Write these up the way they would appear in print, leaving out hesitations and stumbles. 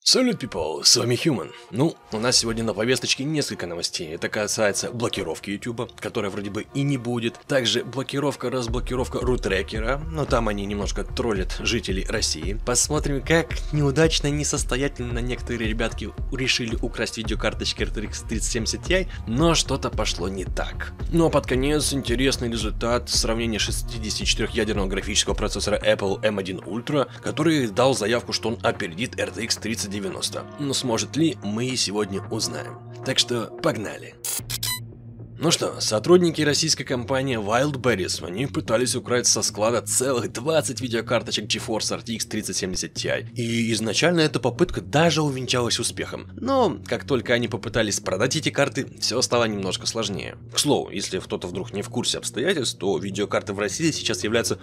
Салют, people! С вами Human. Ну, у нас сегодня на повесточке несколько новостей. Это касается блокировки YouTube, которая вроде бы и не будет. Также разблокировка рутрекера, но там они немножко троллят жителей России. Посмотрим, как неудачно, несостоятельно некоторые ребятки решили украсть видеокарточки RTX 3070 Ti, но что-то пошло не так. Ну а под конец интересный результат сравнения 64-ядерного графического процессора Apple M1 Ultra, который дал заявку, что он опередит RTX 3090. Но сможет ли, мы сегодня узнаем. Так что погнали. Ну что, сотрудники российской компании Wildberries, они пытались украсть со склада целых 20 видеокарточек GeForce RTX 3070 Ti. И изначально эта попытка даже увенчалась успехом. Но как только они попытались продать эти карты, все стало немножко сложнее. К слову, если кто-то вдруг не в курсе обстоятельств, то видеокарты в России сейчас являются,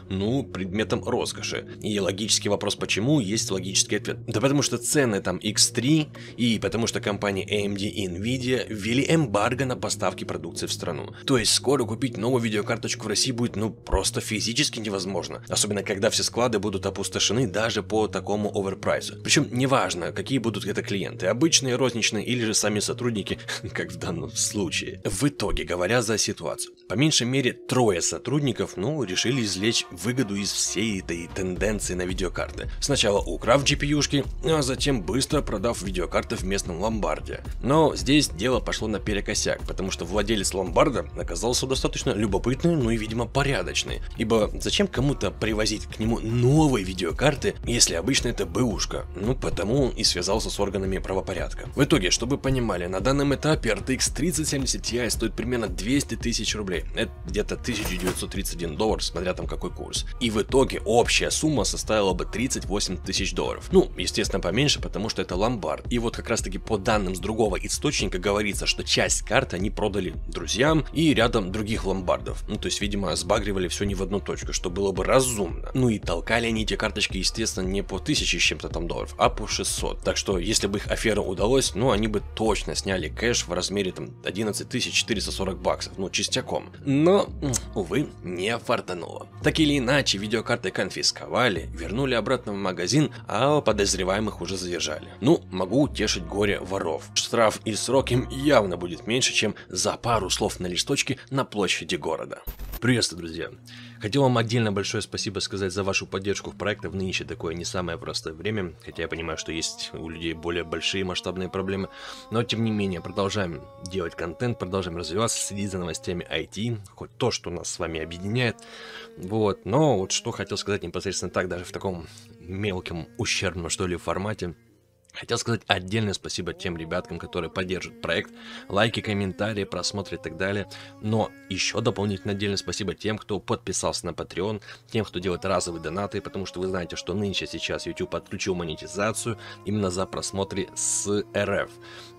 предметом роскоши. И логический вопрос почему, есть логический ответ. Да потому что цены там X3, и потому что компании AMD и Nvidia ввели эмбарго на поставки продукции в страну. То есть скоро купить новую видеокарточку в России будет просто физически невозможно. Особенно когда все склады будут опустошены даже по такому оверпрайсу. Причем неважно, какие будут это клиенты, обычные, розничные или же сами сотрудники, как в данном случае. В итоге, говоря за ситуацию, по меньшей мере трое сотрудников, решили извлечь выгоду из всей этой тенденции на видеокарты. Сначала украв GPU-шки, а затем быстро продав видеокарты в местном ломбарде. Но здесь дело пошло наперекосяк, потому что владелец ломбарда оказался достаточно любопытный, и, видимо, порядочный. Ибо зачем кому-то привозить к нему новые видеокарты, если обычно это бэушка? Потому и связался с органами правопорядка. В итоге, чтобы вы понимали, на данном этапе RTX 3070 Ti стоит примерно 200 тысяч рублей. Это где-то $1931, смотря там какой курс. И в итоге общая сумма составила бы $38 тысяч. Естественно, поменьше, потому что это ломбард. И вот как раз таки по данным с другого источника говорится, что часть карт они продали друзьям и рядом других ломбардов. То есть, видимо, сбагривали все не в одну точку, что было бы разумно. И толкали они эти карточки, естественно, не по 1000 с чем-то там долларов, а по 600. Так что, если бы их афера удалось, они бы точно сняли кэш в размере там 11 440 баксов, чистяком. Но, увы, не фартануло. Так или иначе, видеокарты конфисковали, вернули обратно в магазин, а подозреваемых уже задержали. Могу утешить горе воров. Штраф и срок им явно будет меньше, чем за пару слов на листочке на площади города. Приветствую, друзья! Хотел вам отдельно большое спасибо сказать за вашу поддержку в проекте в нынче такое не самое простое время, хотя я понимаю, что есть у людей более большие масштабные проблемы, но тем не менее продолжаем делать контент, продолжаем развиваться, следить за новостями IT, хоть то, что нас с вами объединяет, но что хотел сказать непосредственно так, даже в таком мелком, ущербном, что ли, формате. Хотел сказать отдельное спасибо тем ребяткам, которые поддерживают проект, лайки, комментарии, просмотры и так далее. Но еще дополнительно отдельное спасибо тем, кто подписался на Patreon, тем, кто делает разовые донаты, потому что вы знаете, что нынче сейчас YouTube отключил монетизацию именно за просмотры с РФ.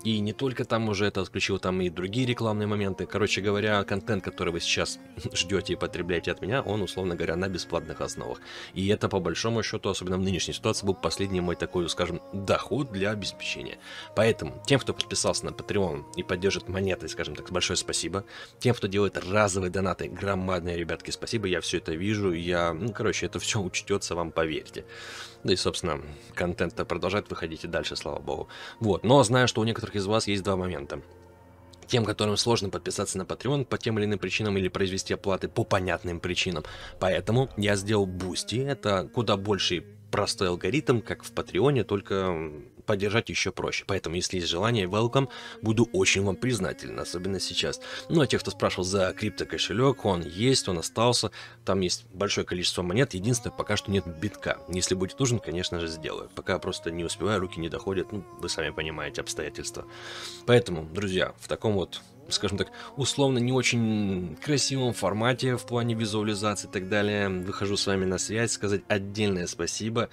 И не только там уже это отключил, там и другие рекламные моменты. Короче говоря, контент, который вы сейчас ждете и потребляете от меня, он, условно говоря, на бесплатных основах. И это, по большому счету, особенно в нынешней ситуации, был последний мой такой, скажем, доход для обеспечения. Поэтому тем, кто подписался на Patreon и поддержит монетой, скажем так, большое спасибо. Тем, кто делает разовые донаты, громадные, ребятки, спасибо, я все это вижу, это все учтется, вам поверьте. Да и, собственно, контент-то продолжает выходить и дальше, слава богу. Но знаю, что у некоторых из вас есть два момента. Тем, которым сложно подписаться на Patreon по тем или иным причинам или произвести оплаты по понятным причинам. Поэтому я сделал Boosty. Это куда больше простой алгоритм, как в Патреоне, только поддержать еще проще. Поэтому, если есть желание, welcome, буду очень вам признателен, особенно сейчас. А те, кто спрашивал за криптокошелек, он есть, он остался, там есть большое количество монет, единственное, пока что нет битка. Если будет нужен, конечно же, сделаю. Пока просто не успеваю, руки не доходят, вы сами понимаете обстоятельства. Поэтому, друзья, в таком скажем так, условно не очень красивом формате в плане визуализации и так далее, выхожу с вами на связь, сказать отдельное спасибо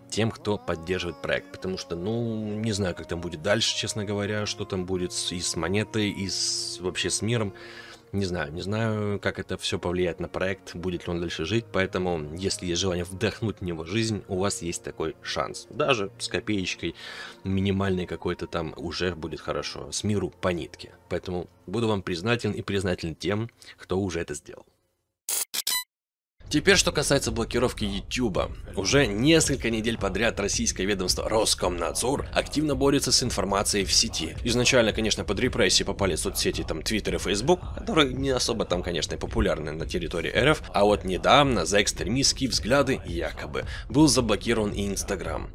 тем, кто поддерживает проект, потому что, не знаю, как там будет дальше, честно говоря, что там будет и с монетой, и вообще с миром. Не знаю, как это все повлияет на проект, будет ли он дальше жить, поэтому, если есть желание вдохнуть в него жизнь, у вас есть такой шанс. Даже с копеечкой минимальной какой-то там уже будет хорошо, с миру по нитке. Поэтому буду вам признателен и признателен тем, кто уже это сделал. Теперь, что касается блокировки YouTube. Уже несколько недель подряд российское ведомство Роскомнадзор активно борется с информацией в сети. Изначально, конечно, под репрессии попали соцсети там Twitter и Facebook, которые не особо там, конечно, и популярны на территории РФ, а вот недавно за экстремистские взгляды, якобы, был заблокирован и Instagram.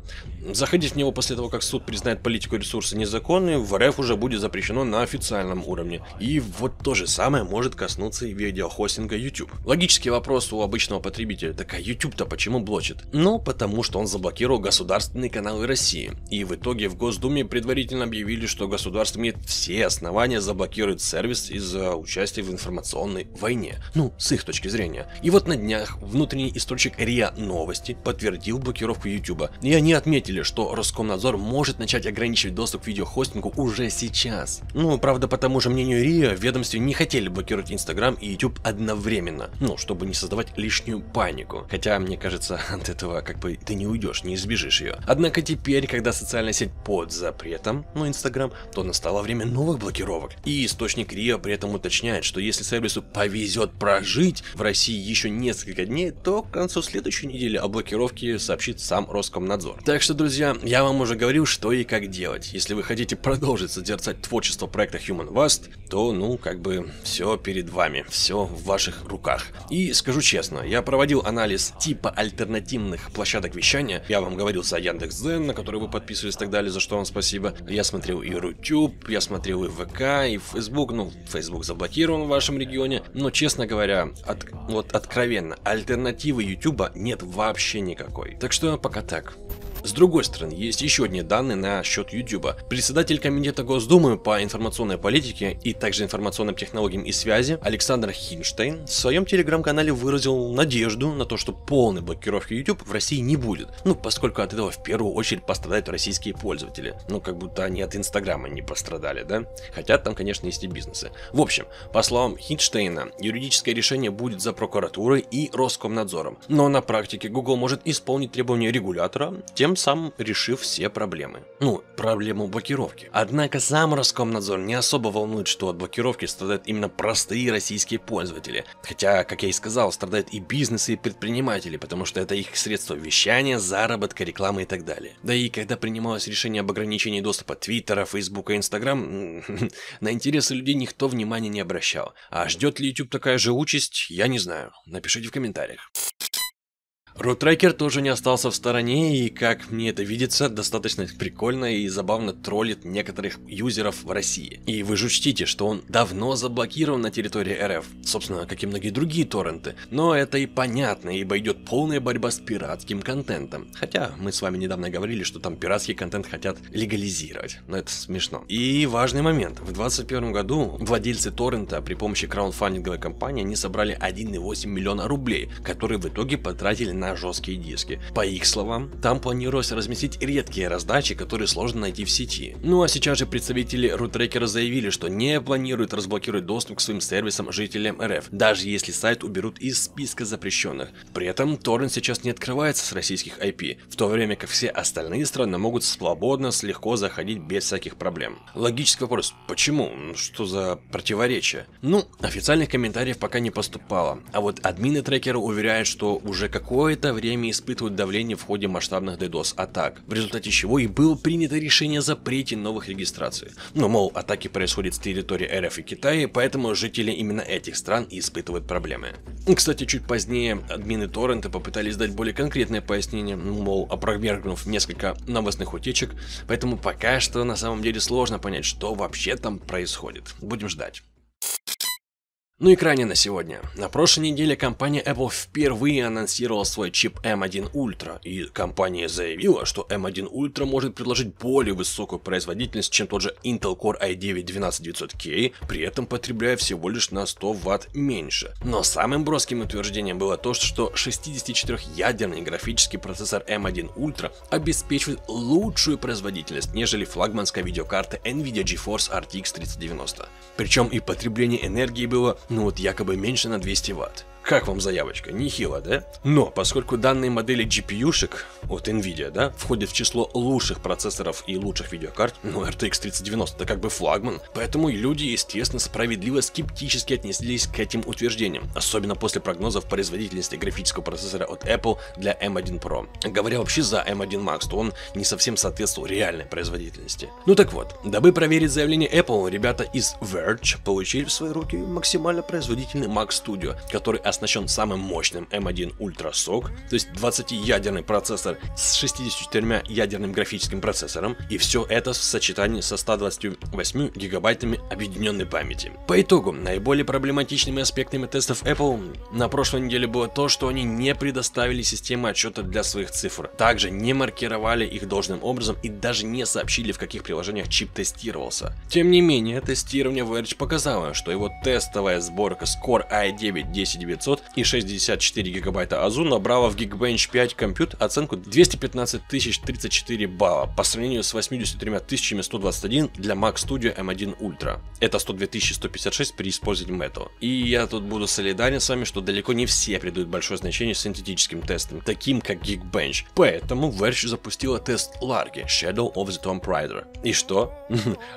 Заходить в него после того, как суд признает политику ресурса незаконной, в РФ уже будет запрещено на официальном уровне. И вот то же самое может коснуться и видеохостинга YouTube. Логический вопрос у обычного потребителя: так а YouTube-то почему блочит? Ну, потому что он заблокировал государственные каналы России. И в итоге в Госдуме предварительно объявили, что государство имеет все основания заблокировать сервис из-за участия в информационной войне. Ну, с их точки зрения. И вот на днях внутренний источник РИА Новости подтвердил блокировку YouTube. И они отметили, что Роскомнадзор может начать ограничивать доступ к видеохостингу уже сейчас. Ну, правда, по тому же мнению РИА, в ведомстве не хотели блокировать Instagram и YouTube одновременно. Ну, чтобы не создавать лишнюю панику. Хотя, мне кажется, от этого как бы ты не уйдешь, не избежишь ее. Однако теперь, когда социальная сеть под запретом, ну, Instagram, то настало время новых блокировок. И источник РИА при этом уточняет, что если сервису повезет прожить в России еще несколько дней, то к концу следующей недели о блокировке сообщит сам Роскомнадзор. Так что, друзья, я вам уже говорил, что и как делать. Если вы хотите продолжить созерцать творчество проекта Human Vast, то, ну, как бы, все перед вами, все в ваших руках. И скажу честно, я проводил анализ типа альтернативных площадок вещания. Я вам говорил за Яндекс.Дзен, на который вы подписывались и так далее, за что вам спасибо. Я смотрел и Рутюб, я смотрел и ВК, и Facebook. Ну, Facebook заблокирован в вашем регионе. Но, честно говоря, вот откровенно, альтернативы Ютуба нет вообще никакой. Так что пока так. С другой стороны, есть еще одни данные на счет YouTube. Председатель комитета Госдумы по информационной политике и также информационным технологиям и связи Александр Хинштейн в своем телеграм-канале выразил надежду на то, что полной блокировки YouTube в России не будет. Ну, поскольку от этого в первую очередь пострадают российские пользователи. Ну, как будто они от Инстаграма не пострадали, да? Хотя там, конечно, есть и бизнесы. В общем, по словам Хинштейна, юридическое решение будет за прокуратурой и Роскомнадзором. Но на практике Google может исполнить требования регулятора, тем самым решив все проблемы. Ну, проблему блокировки. Однако сам Роскомнадзор не особо волнует, что от блокировки страдают именно простые российские пользователи. Хотя, как я и сказал, страдают и бизнесы, и предприниматели, потому что это их средства вещания, заработка, рекламы и так далее. Да и когда принималось решение об ограничении доступа Твиттера, Фейсбука и Инстаграм, на интересы людей никто внимания не обращал. А ждет ли YouTube такая же участь, я не знаю. Напишите в комментариях. RootTracker тоже не остался в стороне и, как мне это видится, достаточно прикольно и забавно троллит некоторых юзеров в России. И вы же учтите, что он давно заблокирован на территории РФ, собственно, как и многие другие торренты. Но это и понятно, ибо идет полная борьба с пиратским контентом. Хотя мы с вами недавно говорили, что там пиратский контент хотят легализировать, но это смешно. И важный момент. В 2021 году владельцы торрента при помощи краундфандинговой кампании не собрали 1,8 миллиона рублей, которые в итоге потратили на жесткие диски. По их словам, там планировалось разместить редкие раздачи, которые сложно найти в сети. Ну а сейчас же представители RootTracker заявили, что не планируют разблокировать доступ к своим сервисам жителям РФ, даже если сайт уберут из списка запрещенных. При этом торрент сейчас не открывается с российских IP, в то время как все остальные страны могут свободно, легко заходить без всяких проблем. Логический вопрос: почему? Что за противоречие? Ну, официальных комментариев пока не поступало, а вот админы трекера уверяют, что уже какое-то время испытывают давление в ходе масштабных DDoS-атак, в результате чего и было принято решение о запрете новых регистраций. Ну, мол, атаки происходят с территории РФ и Китая, поэтому жители именно этих стран и испытывают проблемы. Кстати, чуть позднее админы торрента попытались дать более конкретное пояснение, мол, опровергнув несколько новостных утечек, поэтому пока что на самом деле сложно понять, что вообще там происходит. Будем ждать. Ну и крайне на сегодня. На прошлой неделе компания Apple впервые анонсировала свой чип M1 Ultra, и компания заявила, что M1 Ultra может предложить более высокую производительность, чем тот же Intel Core i9-12900K, при этом потребляя всего лишь на 100 Вт меньше. Но самым броским утверждением было то, что 64-ядерный графический процессор M1 Ultra обеспечивает лучшую производительность, нежели флагманская видеокарта Nvidia GeForce RTX 3090. Причем и потребление энергии было, ну вот якобы меньше на 200 Вт. Как вам заявочка? Нехило, да? Но поскольку данные модели GPU-шек от Nvidia, да, входят в число лучших процессоров и лучших видеокарт, ну, RTX 3090 это как бы флагман, поэтому и люди, естественно, справедливо скептически отнеслись к этим утверждениям, особенно после прогнозов производительности графического процессора от Apple для M1 Pro. Говоря вообще за M1 Max, то он не совсем соответствовал реальной производительности. Ну так вот, дабы проверить заявление Apple, ребята из Verge получили в свои руки максимально производительный Mac Studio, который оснащен самым мощным M1 Ultra SoC, то есть 20-ядерный процессор с 64 ядерным графическим процессором, и все это в сочетании со 128 гигабайтами объединенной памяти. По итогу, наиболее проблематичными аспектами тестов Apple на прошлой неделе было то, что они не предоставили систему отчета для своих цифр, также не маркировали их должным образом и даже не сообщили, в каких приложениях чип тестировался. Тем не менее, тестирование Verge показало, что его тестовая сборка с Core i9-10900 и 64 гигабайта АЗУ набрала в Geekbench 5 Compute оценку 215 034 балла по сравнению с 83 121 для Mac Studio M1 Ultra. Это 102 156 при использовании Metal. И я тут буду солидарен с вами, что далеко не все придают большое значение синтетическим тестам, таким как Geekbench. Поэтому Verge запустила тест Largy Shadow of the Tomb Raider. И что?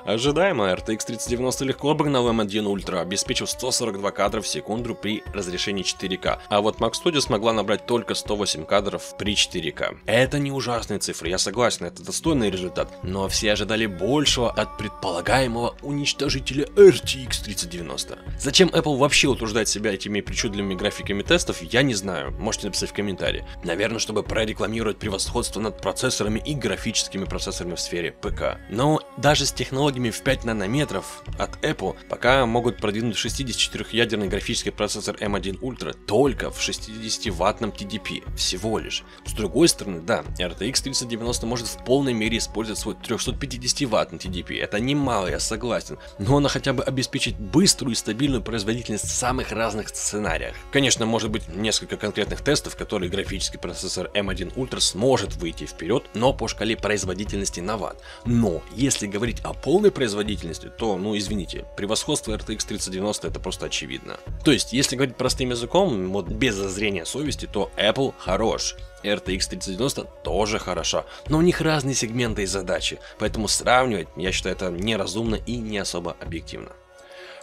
Ожидаемо, RTX 3090 легко обогнал M1 Ultra, обеспечив 142 кадра в секунду при разрешении 4К, а вот Mac Studio смогла набрать только 108 кадров при 4К. Это не ужасные цифры, я согласен, это достойный результат, но все ожидали большего от предполагаемого уничтожителя RTX 3090. Зачем Apple вообще утруждает себя этими причудливыми графиками тестов, я не знаю, можете написать в комментарии. Наверное, чтобы прорекламировать превосходство над процессорами и графическими процессорами в сфере ПК. Но даже с технологиями в 5 нанометров от Apple пока могут продвинуть 64-ядерный графический процессор M1 Ultra только в 60-ваттном TDP, всего лишь. С другой стороны, да, RTX 3090 может в полной мере использовать свой 350-ваттный TDP, это немало, я согласен, но она хотя бы обеспечит быструю и стабильную производительность в самых разных сценариях. Конечно, может быть несколько конкретных тестов, которые графический процессор M1 Ultra сможет выйти вперед, но по шкале производительности на ватт. Но если говорить о полной производительности, то, ну извините, превосходство RTX 3090 это просто очевидно. То есть, если говорить простым языком, вот без зазрения совести, то Apple хорош. RTX 3090 тоже хороша, но у них разные сегменты и задачи, поэтому сравнивать, я считаю, это неразумно и не особо объективно.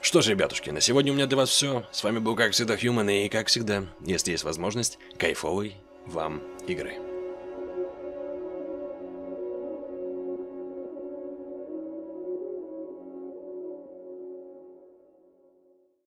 Что ж, ребятушки, на сегодня у меня для вас все. С вами был, как всегда, Human, и, как всегда, если есть возможность, кайфовой вам игры.